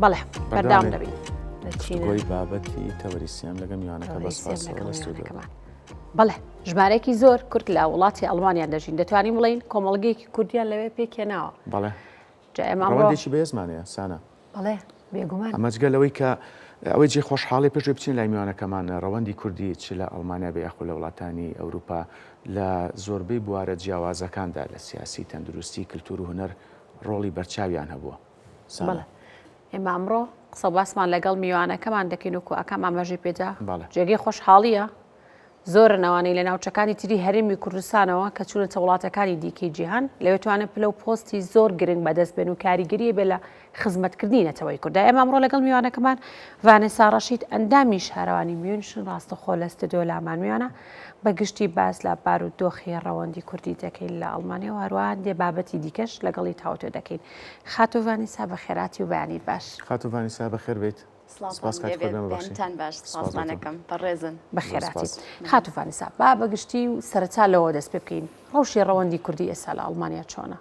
بەڵێ بەردام دەبین گۆی بابەتی تەوەریسیان لەگەم میوانەکە بەسپاسەوە لە ستودیۆ. بەڵێ ژمارەیەکی زۆر کورد لە وڵاتی ئەڵمانیا دەژین دەتوانین بڵین کۆمەڵگەیەکی کوردیان لەوێ پێکێناوە. بەڵێ جا ئێمە ڕەوەندێکی بەهێزمانەیە سانە. بەڵێ بێگومان ئەمەجگە لەوەی کە ئەوەی جێ خۆشحاڵی پێش بچین لای میوانەکەمانە ڕەوەندی کوردی چ لە ئەڵمانیا بە یاخود لە وڵاتانی ئەوروپا لە زۆربەی بوارە جیاوازەکاندا لە سیاسی تەندروستی کللتور و هونەر ڕۆڵی بەرچاویان هەبووە. بەڵێ ئێمە ئەمڕۆ قسە باسمان لەگەڵ میوانەکەمان دەکەین و ئەکەم ئاماژەی پێدا جێگەی خۆشحاڵیە زۆر ناوانەی لە ناوچەکانی تری هەرێمی کوردستانەوە کە چونەتە وڵاتەکانی دیکەی جیهان لەوێتوانێت پلە و پۆستی زۆر گرنگ بەدەست بێن و کاریگەریە بێ لە خزمەتکردنی نەتەوەی کووردا. ئێمە ئەمڕۆ لەگەڵ میوانەکەمان ڤانێسا ڕەشید ئەندامی شارەوانی میونشن ڕاستەخۆ لە ستودیۆ لامان میوانە بەگشتی باس لە بارودۆخی ڕەوەندی کوردی دەکەین لە ئەڵمانیا و هەروەها دێ بابەتی دیکەش لەگەڵی تاوتۆ دەکەین. خاتۆ ڤانێسا بە خێراتی و بەیانی باش. خاتۆ ڤانێسا بەخێر بێت. سڵاوتان باش سپاسمانەکەم بەڕێزن بەخێراتی. خاتۆ ڤانێسا با بەگشتی و سەرەتا لەوە دەست پێ بکەین ڕەوشی ڕەوەندی کوردی ئێستا لە ئەڵمانیا چۆنە؟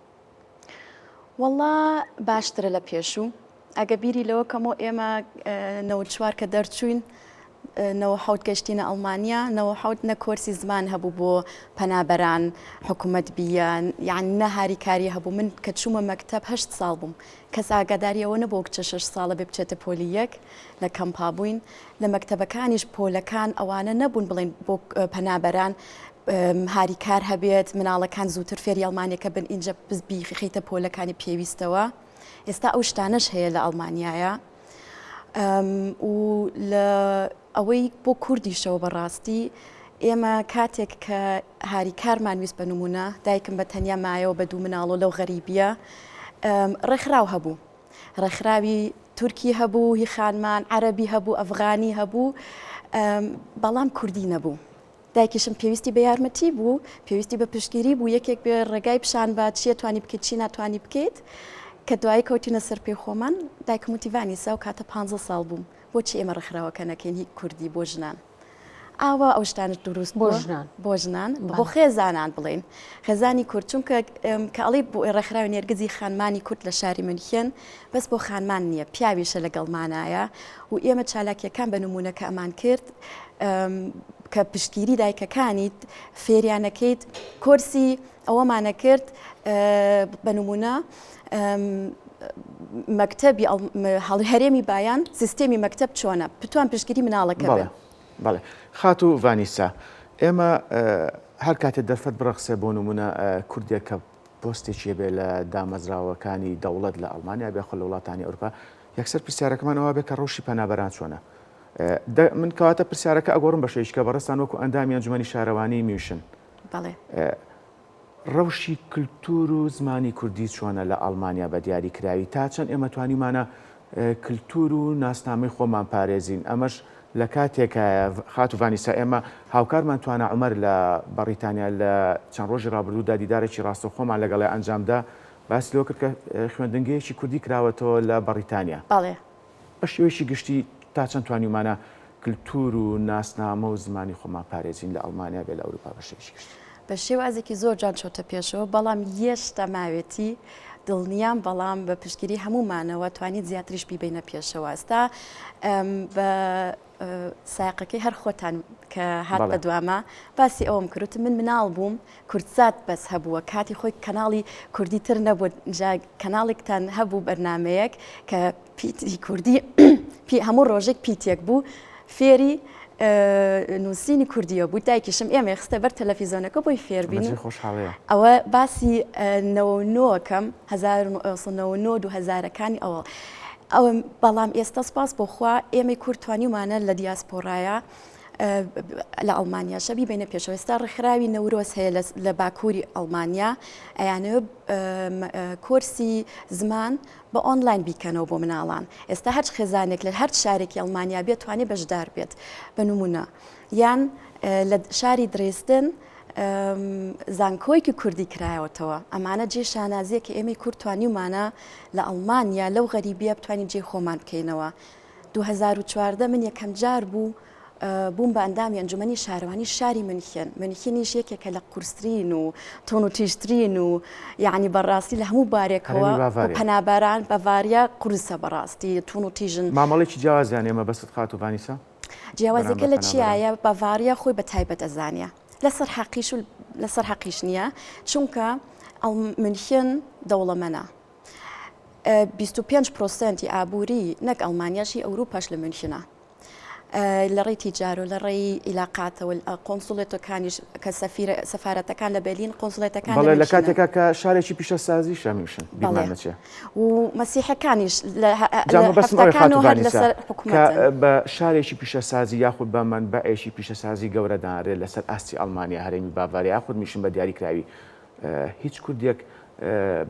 وەڵا باشترە لە پێشوو ئەگە بیری لەوە کەمەوە ئێمە 94 کە دەرچوین 97 گەشتینە ئەڵمانیا 97 نە کۆرسی زمان هەبوو بۆ پەنابەران حکوومەت بیان یان نەهاری کاری هەبوو من کە چوومە مەکتەب 8 ساڵ بووم کەس ئاگاداریەوە نەبوو کچە 6 ساڵە بێ بچێتە پۆلی یەک لە کەمپا بووین لە مەکتەبەکانیش پۆلەکان ئەوانە نەبوون بڵێن بۆ پەنابەران هاریکار هەبێت مناڵەکان زووتر فێری ئەڵمانیەکە بن اینجا بیخیتە پۆلەکانی پێویستەوە ئێستا ئەو شتانەش هەیە لە ئەڵمانیایە و لە ئەوەی بۆ کوردیشەوە بەڕاستی ئێمە کاتێک کە هاریکارمان ویست بە نمونە دایکم بە تەنیا مایەوە بە دوو مناڵۆ لەو غەریبیە ڕێکخراو هەبوو ڕێکخراوی تورکی هەبوو هی خانمان عەرەبی هەبوو ئەفغانی هەبوو بەڵام کوردی نەبوو دایکیشم پێویستی بە یارمەتی بوو پێویستی بە پشتگیری بوو یەکێک بێ ڕێگای پیشان بە چیە توانی بکەیت چی ناتوانی بکەیت کە دوای کەوتینە سەر پێ خۆمان دایکم وتی ڤانێسا و کاتە 15 ساڵ بووم بۆچی ئێمە ڕێکخراوەکە نەکەین هیچ کوردی بۆ ژنان ئاوا ئەو شتانت دروست بۆ ژنان بۆ خێزانان بڵێن خێزانی کورد چونکە کاڵی بۆ ڕێکخراوی نێرگزی خانمانی کورد لە شاری منیخێن بەس بۆ خانمان نییە پیاویشە لەگەڵمانایە و ئێمە چالاکیەکان بە نمونونەکە ئەمان کرد کە پشتگیری دایکەکانی فێریانەکەیت کۆرسی ئەوەمانە کرد بە نمونە مەکتەبی هەرێمی بایان سیستێمی مەکتەب چۆنە پتوان پشتگیری مناڵەکە بێ. بەڵێ خاتو ڤانێسا ئێمە هەر کاتێک دەرفەت بڕەخسێ بۆ نمونە کوردێک کە پۆستێکی بێ لە دامەزراوەکانی دەوڵەت لە ئەڵمانیا بێخۆ لە وڵاتانی ئەوروپا یەکسەر پرسیارەکەمان ئەوە بێت کە ڕۆژی پەنابەران چۆنە من کەواتە پرسیارەکە ئەگۆڕم بە شەیشکە بەڕستان وەکو ئەندامی ئەنجومەنی شارەوانی میوشن ڕەوشی کللتور و زمانی کوردی چۆنە لە ئەڵمانیا بە دیاریکراوی تا چەند ئێمە توانیمانە کللتور و ناسنامەی خۆمان پارێزین ئەمەش لە کاتێکە خاتو ڤانێسا ئێمە هاوکارمان توانە عومەر لە بەریتانیا لە چەند ڕۆژی ڕابردوودا دیدارێکی ڕاستە خۆمان لەگەڵی ئەنجامدا باسی لەوە کرد کە خوێندنگەیەکی کوردی کراوەتەوە لە بەریتانیا بە شێوەیەکی گشتی تا چەند توانیمانە کللتور و ناسنامە و زمانی خۆمان پارێزین لە ئەڵمانیا بێ لە ئەوروپا بە شێوەیەکی گشتی بە شێوازێکی زۆر جان چۆتە پێشەوە بەڵام هێشتا ماوێتی دڵنیام بەڵام بە پشتگیری هەمومانەوە توانیت زیاتریش بیبینە پێشەوە ئێستا بە سایقەکەی هەر خۆتان کە هات بە دوامە باسی ئەوم کرد من مناڵ بووم کورتزات بەس هەبووە کاتی خۆی کەناڵی کوردی تر نەبوو کەناڵێکتان هەبوو بەرنمەیەک کە پیتی کوردی هەموو ڕۆژێک پیتێک بوو فێری نووسینی کوردیە بوو دایکیشم ئێمە خستە بەر تەلەڤیزۆنەکە بۆی فێربین ئەوە باسی 1990کەم 1990 2000ەکانی ئەوە بەڵام ئێستا سپاس بۆخوا ئێمەی کورد توانیمانە لە دیاسپۆرایە لە ئەڵمانیا شەبی بینە پێشەوە ئێستا ڕێکخراوی نەورۆز هەیە لە باکووری ئەڵمانیا ئەیانەوە کۆرسی زمان بە ئۆنلاین بیکەنەوە بۆ مناڵان ئێستا هەر خێزانێک لە هەر شارێکی ئەڵمانیا بێت توانێت بەشدار بێت بە نمونە یان لە شاری درێستن زانکۆیکی کوردی کرایەوەتەوە ئەمانە جێ شانازیە کە ئێمەی کورد توانیمانە لە ئەڵمانیا لەو غەریبیە بتوانین جێ خۆمان بکەینەوە 2014 من یەکەم جار بوو بووم بە ئەندامی ئەنجومەنی شارەوانی شاری منیخێنیش یەکێکە لە قورسترین و تۆن و تیشترین و یعنی بەڕاستی لە هەموو بارێکەوە پەناباران بەڤاریا قورسە بەڕاستی تون و تیژن مامەڵێکی جیاوازیان ئێمە بەست خات و ڤانیسا جیاوازەکە لە چیایە بەڤاریا خۆی بە تایبەت ئەزانیە لەسەر حەقیش نییە چونکە منیخێن دەوڵەمەنە 25% ئابووری نەک ئەڵمانیاشی ئەوروپاش لە منیخێنە لە ڕێی تیجار و لە ڕێی عیلاقاتەوە قۆنسڵێتەکانیش کە سەفارەتەکان لە بەرلین قۆنسڵێتەکان لە کاتێکا کە شارێکی پیشەسازی شەمیشن بیمانەچێ و مەسیحەکانیش بە شارێکی پیشەسازی یاخود بە منبەعێکی پیشەسازی گەورەدارێت لەسەر ئاستی ئەڵمانیا هەرێمی باڤاریا یاخود میشن بە دیاریکراوی هیچ کوردێک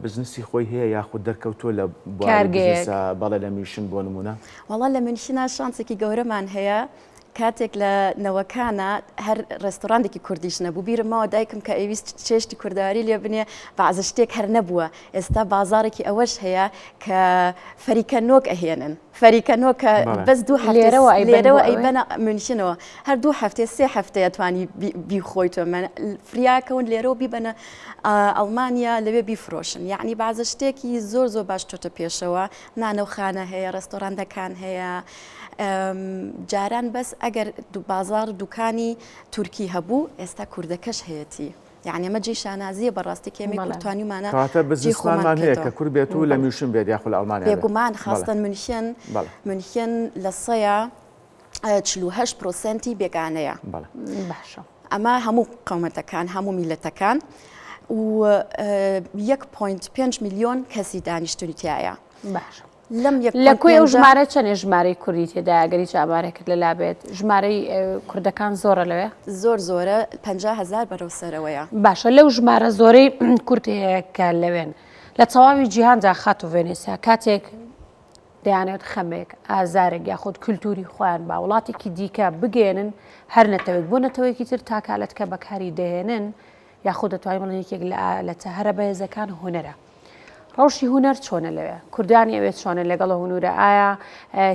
بزنسی خۆی هەیە یاخود دەرکەوتۆ لە بەڵێ لە میشن بۆ نمونە وەڵا لە منشینا شانسێکی گەورەمان هەیە کاتێک لە نەوەکانە هەر ڕێستۆرانێکی کوردیش نەبوو بیرمەوە دایکم کە ئەویست چێشتی کوردداری لێ بنێ بەعزە شتێک هەر نەبووە ئێستا بازارێکی ئەوەش هەیە کە فەریکە نۆک ئەهێنن فەریکە نۆکە بەس دوو لێرەوە ئەیبەنە منشنەوە هەر دوو هەفتێ سێ هەفتەیە توانی بیخۆیتەوە فریاکەون لێرەوە بیبەنە ئەڵمانیا لەوێ بیفرۆشن یعنی بەعزە شتێکی زۆر باش تۆتە پێشەوە نانەوخانە هەیە ڕێستۆرانەکان هەیە جاران بەس ئەگەر بازار دوکانی تورکی هەبوو ئێستا کوردەکەش هەیەی یعنی ئەمە جێی شانازیە بەڕاستی کێمی کوردتوانیمانە بزنسمانمان هەیە کە کورد بێت و لە میشن بێت یاخود ئەڵمانیا بێگومان خاستن منیخێن لە سەیە 48% بێگانەیە ئەمە هەموو قەومەتەکان هەموو میلەتەکان و 1.5 میلیۆن کەسی دانیشتنی تایە لە کوێ ئەو ژمارە چەند ژمارەی کوردی تێدا ئەگەری چابارێکرد لەلا بێت ژمارەی کوردەکان زۆرە لەوێ زۆرە 50,000 بەرەو سەرەوەیە باشە لەو ژمارە زۆرەی کورد هەیەکە لەوێن لە تەواوی جیهاندا خات و ڤێنێسیا کاتێک دەیانێت خەمێک ئازارێک یاخود کولتوری خۆیان با وڵاتێکی دیکە بگێنن هەر نەتەوەیت بۆ نەتەوەیەکی تر تاکالەتکە بەکاری دەهێنن یاخود دەتوانین بڵێن یەکێک لە تەهرە بەهێزەکان هونەرە ڕەوشی هونەر چۆنە لەوێ کوردانی ئەوێت چۆنە لەگەڵە هونورە ئایا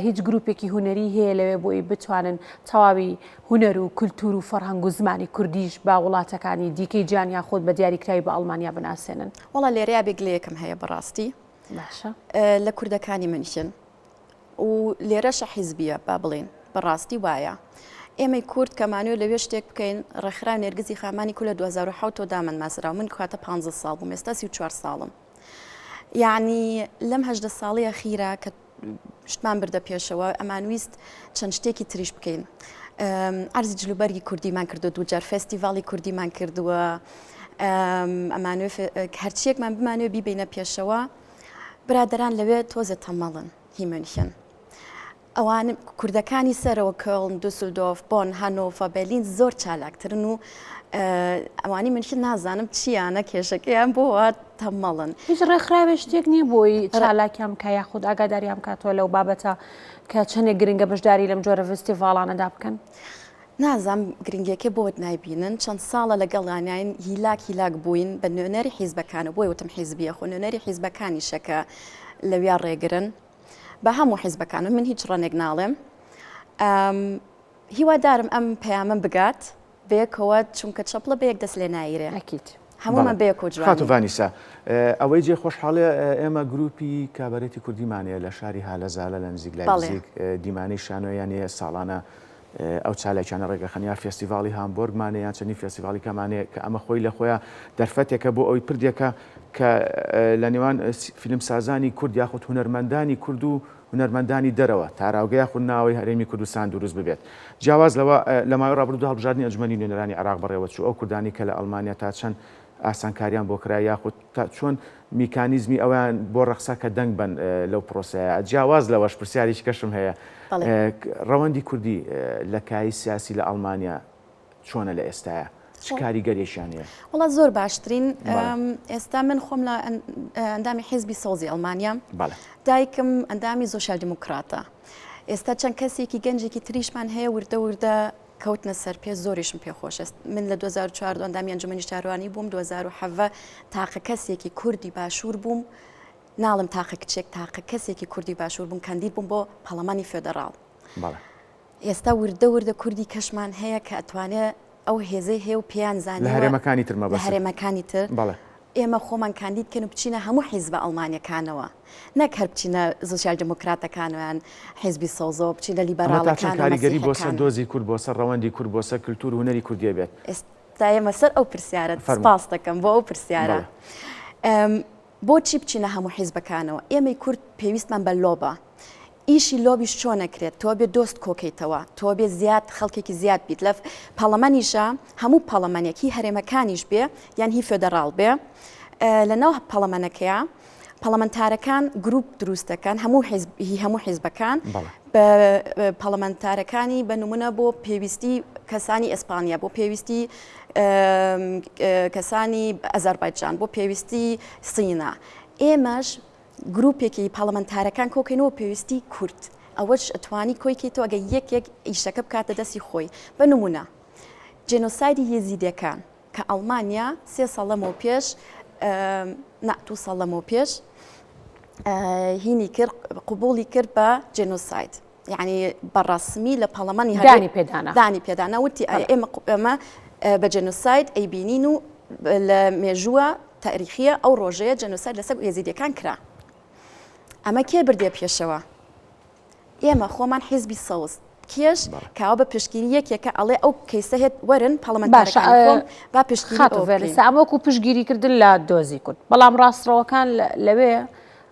هیچ گروپێکی هونەری هەیە لەوێ بۆی بتوانن تەواوی هونەر و کولتور و فەرهەنگ و زمانی کوردیش با وڵاتەکانی دیکەی جیانیا خۆت بە دیاریکراوی بە ئەڵمانیا بناسێنن وەڵا لێرەیە بێگلەیەکم هەیە بەڕاستی باشە لە کوردەکانی منیشن و لێرەشە حیزبیە با بڵێن بەڕاستی وایە ئێمەی کورد کەمانوێت لەوێ شتێک بکەین ڕێکخراوی نێرگزی خامانی کو لە 2007 دامن ماسرا من کاتە 15 ساڵ بووم ئێستا 34 ساڵم یعنی لەم 18 ساڵی ئەخیرە کە شتمان بردە پێشەوە ئەمانویست چەند شتێکی تریش بکەین ئەرزی جلوبەرگی کوردیمان کردو دووجار فێستیڤاڵی کوردیمان کردووە ئەمانوێ هەرچیەکمان بمانوێ بیبینە پێشەوە برادەران لەوێ تۆزە تەمەڵن هیمەنیخێن ئەوان کوردەکانی سەرەوە کەڵن دوسلدۆف بۆن هەنۆفە بەلین زۆر چالاکترن و ئەوانی منش نازانم چیانە کێشەکەیان بۆوە تەمەڵن هیچ ڕێکخراوێ شتێک نییە بۆی چالاکیان کە یاخود ئاگاداریان کاتەوە لەو بابەتە کە چەندێک گرنگە بەشداری لەم جۆرە فستیڤاڵانەدا بکەن نازام گرنگێکی بۆت نایبینن چەند ساڵە لەگەڵانیان هیلاک بووین بە نوێنەری حیزبەکانە بۆی وتم حیزبیە خۆ نوێنەری حیزبەکانی شەکە لەویا ڕێگرن بە هەموو حیزبەکانم من هیچ ڕەنێک ناڵێم هیوادارم ئەم پەیامەم بگات بەیەکەوە چونکە چەپڵە بەیەک دەست لێ نایرێ هەمومان بەیەک و جوان ڤانیسا ئەوەی جێ خۆشحاڵێ ئێمە گروپی کابەرێتی کوردیمانەیە لە شاری هالەزالە لە نزیک لایپزیگ دیمانەی شانۆیانەیە ساڵانە ئەو چالێکیانە ڕێگەخەنیا فێستیڤاڵی هامبۆرگمانەیە یان چەندی فێستیڤاڵی کەمانەیە کە ئەمە خۆی لە خۆیان دەرفەتێکە بۆ ئەوی پردێکە کە لە نێوان فیلمسازانی کورد یاخود هونەرمەندانی کورد و هونەرمەندانی دەرەوە تاراوگە یاخود ناوەی هەرێمی کوردستان دروست ببێت جیاواز لە ماوەی ڕابردوو هەڵبژاردننی ئەنجومەنی نوێنەرانی عێراق بەڕێوە چوو ئەو کوردانی کە لە ئەڵمانیا تا چەند ئاسانکاریان بۆ کرا یاخود تا چۆن میکانیزمی ئەویان بۆ ڕەخسا کە دەنگ بن لەو پرۆسەیە جیاواز لەوەش پرسیاریش کەشم هەیە ڕەوەندی کوردی لە کای سیاسی لە ئەڵمانیا چۆنە لە ئێستاە چ کاریگەریشیان هەیە وڵات زۆر باشترین ئێستا من خۆم لە ئەندامی حیزبی سۆزی ئەڵمانیا دایکم ئەندامی سۆشیال دیموکراتە ئێستا چەند کەسێکی گەنجێکی تریشمان هەیە وردە کەوتنە سەر پێ زۆریشم پێخۆش من لە 2004 ئەندامی ئەنجومەنی شارەوانی بووم 2007 تاقە کەسێکی کوردی باشوور بووم ناڵم تاقە کچێک تاقە کەسێکی کوردی باشوور بووم کاندید بووم بۆ پەڵەمانی فێدەراڵ ئێستا وردە کوردی کەشمان هەیە کە ئەتوانێت ئەو هێزەی هەیە و پێیان زانێ لە هەرێمەکانی تر لە هەرێمەکانی تر ئێمە خۆمان کاندیدکەن و بچینە هەموو حیزبە ئەڵمانیەکانەوە نەک هەر بچینە سۆسیال دموکراتەکانیان حیزبی سەوزۆ بچینە لیبەراڵەکان کاریگەری بۆ سەر دۆزی کورد بۆ سەر ڕەوەندی کورد بۆ سەر کللتور و هونەری کوردیە بێت ئێستا ئێمە سەر ئەو پرسیارە سپاس دەکەم بۆ ئەو پرسیارە بۆچی بچینە هەموو حیزبەکانەوە ئێمەی کورد پێویستمان بە لۆبە ئیشی لۆبیش چۆن نەکرێت تۆ بێ دۆست کۆکەیتەوە تۆ بێ زیاد خەڵکێکی زیاد بیت لە پەڵەمەنیشە هەموو پەڵەمەنێکی هەرێمەکانیش بێ یان هی فێدەراڵ بێ لەناو پەڵەمەنەکەیە پەڵەمەنتارەکان گروپ دروست دەکەن هەموو حیزبەکان بە پەڵەمەنتارەکانی بە نمونە بۆ پێویستی کەسانی ئەسپانیا بۆ پێویستی کەسانی ئەزەربایجان بۆ پێویستی سینا ئێمەش گروپێکی پەڵەمەنتارەکان کۆکەینەوە پێویستی کورد ئەوەش ئەتوانی کۆیکەیتەوە ئەگە یەکێک ئیشەکە بکاتە دەستی خۆی بە نمونە جێنۆسایدی یێزیدەکان کە ئەڵمانیا 3 ساڵ لەمەوە پێش 2 ساڵ لەمەوە پێش هینی کرد قبولی کرد بە جێنۆساید یعنی بەڕاسمی لە پەڵەمانی دانی پێدانا وتی ئێمە بە جێنۆساید ئەیبینین و لە مێژووە تاریخیە ئەو ڕۆژەیە جێنۆساید لەسەر یێزیدەکان کرا ئەمە کێ بردێ پێشەوە ئێمە خۆمان حیزبی سەوز کێش کاوە بە پشتگیری یەکێکە ئەڵێ ئەو کەیسە هێت وەرن پەڵەمەنتارەکان با پشتگیری ئەمەکو پشتگیریکردن لە دۆزی کورد بەڵام ڕاستڕەوەکان لەوێ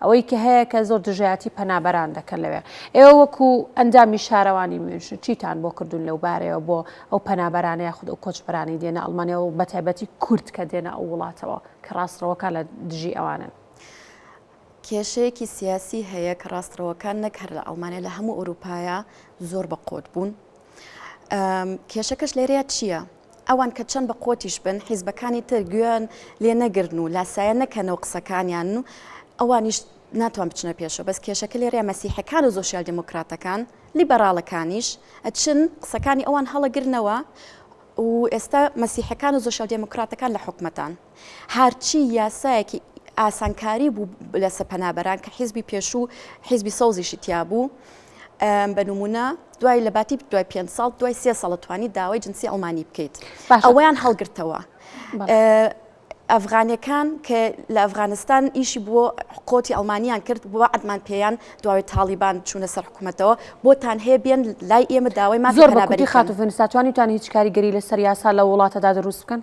ئەوەی کە هەیە کە زۆر دژایەتی پەنابەران دەکەن لەوێ ئێوە وەکو ئەنجامی شارەوانی منشن چیتان بۆ کردوون لەو بارەیەوە بۆ ئەو پەنابەرانەیە خود ئەو کۆچبەرانی دێنە ئەڵمانیا و بەتایبەتی کورد کە دێنە ئەو وڵاتەوە کە ڕاستڕەوەکان لە دژی ئەوانن کێشەیەکی سیاسی هەیە کە ڕاستڕەوەکان نەک هەر لە ئەڵمانیا لە هەموو ئەوروپایە زۆر بە قۆت بوون کێشەکەش لێرەیە چییە؟ ئەوان کە چەند بە قۆتیش بن حیزبەکانی تر گوێن لێ نەگرن و لاسایە نەکەنەوە قسەکانیان و ئەوانیش ناتوان بچنە پێشەوە بەس کێشەکە لێرەیە مەسیحەکان و سۆسیال دموکراتەکان لیبەراڵەکانیش ئەچن قسەکانی ئەوان هەڵەگرنەوە و ئێستا مەسیحەکان و سۆسیال دموکراتەکان لە حکومەتان هەرچی یاسایەکی ئاسانکاری بوو لەسەر پەنابەران کە حیزبی پێشوو حیزبی سەوزیشی تیا بوو بە نمونە دوای لە باتی دوای 5 ساڵ دوای 3 ساڵ توانی داوای جنسی ئەڵمانی بکەیت ئەوەیان هەڵگرتەوە ئەفغانیەکان کە لە ئەفغانستان ئیشی بۆ قۆتی ئەڵمانیان کرد بۆ عەدمان پێیان دواوی تالیبان چوونە سەر حکوومەتەوە بۆتان هەیە بێن لای ئێمە داوای مافی پەنابەری خاتوڤن ساتوانیتان هیچ کاریگەری لەسەر یاسا لە وڵاتەدا دروست بکەن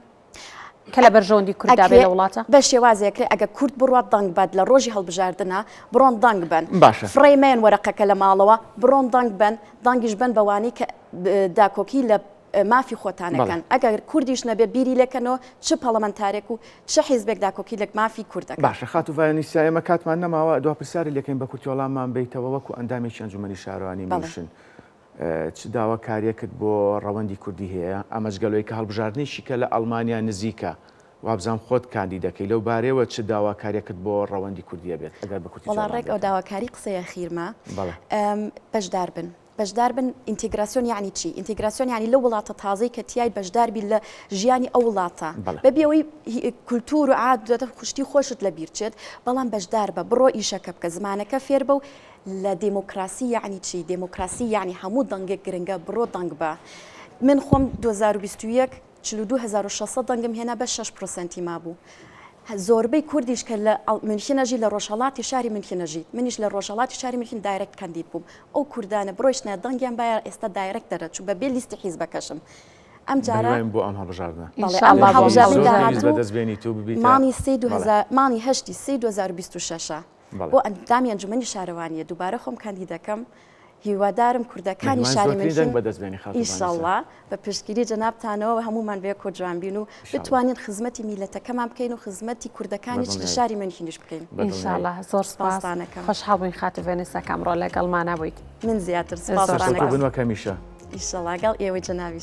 کە لە بەرژەوەندی کورددا بێ لە وڵاتە بە شێوازێکرێ ئەگە کورد بڕات دەنگ بەد لە ڕۆژی هەڵبژاردنە بڕۆن دەنگ بن فڕێمەیان وەرەقەکە لە ماڵەوە بڕۆن دەنگ بن دەنگیش بن بەوانی کە داکۆکی لە مافی خۆتانەکەن ئەگەر کوردیش نەبێ بیری لەکەنەوە چ پەڵەمەنتارێک و چه حیزبێک داکۆکی لە مافی کوردەکە باشە خاتوڤانی ئێمە کاتمان نەماوە دو پرسیاری لەکەین بە کورتی وەڵاممان بیتەوە وەکو ئەندامێکی ئەنجومەنی شارەوانی میشن چ داواکاریەکەت بۆ ڕەوەندی کوردی هەیە ئەمەجگەلۆی کە هەڵبژاردنێکی کە لە ئەڵمانیا نزیکە وابزانام خۆت کاندی دەکەی لەو بارەوە چ داواکاریەکەت بۆ ڕەوەندی کوردیە بێت ئەگەر بە کورتی ڕێک ئەو داواکاری قسەیە خیرمە بەشدار بن بەشدار بن ئینتیگراسیۆن یعنی چی ئینتیگراسیۆن یعنی لە وڵاتە تازەی کە تیای بەشدار بی لە ژیانی ئەو وڵاتە بەبێەوەی کولتور و عادەتە خوشتی خۆشت لە بیرچێت بەڵام بەشدار بە بڕۆ ئیشەکە بکە زمانەکە فێر بە و لە دموکراسی یعنی چی دموکراسی یعنی هەموو دەنگێک گرنگە بڕۆ دەنگ بە من خۆم 2021 42600 دەنگم هێنا بە 6% مابوو زۆربەی کوردیش کە لە منخینەژی لە ڕۆژهەڵاتی شاری منخینەژیت منیش لە ڕۆژهەڵاتی شاری منخین دایرەکت کاندید بووم ئەو کوردانە بڕۆیشتە دەنگیان باە ئێستا دایرەک دەرەچوو بە بێ لیستی حیزبەکەشم ئەم جارە بۆ ئەم هەڵبژاردنە مانی هەشتی 2026 بۆ ئەندامی ئەنجومەنی شارەوانیە دووبارە خۆم کاندید دەکەم هیوادارم کوردەکانی شاری منخین ئینشاءالله بە پشتگیری جەنابتانەوە هەمومان بێ کۆجوان بین و بتوانین خزمەتی میلەتەکەمان بکەین و خزمەتی کوردەکانیش لە شاری منخینش بکەین ئینشاءالله زۆر سپاس خۆشحاڵ بووین خاتوڤێنێ سەکەمڕۆ لەگەڵمانە بوویت من زیاتر سپاس بنوە کەمیشە ئینشاءالله لەگەڵ ئێوەی جەنابی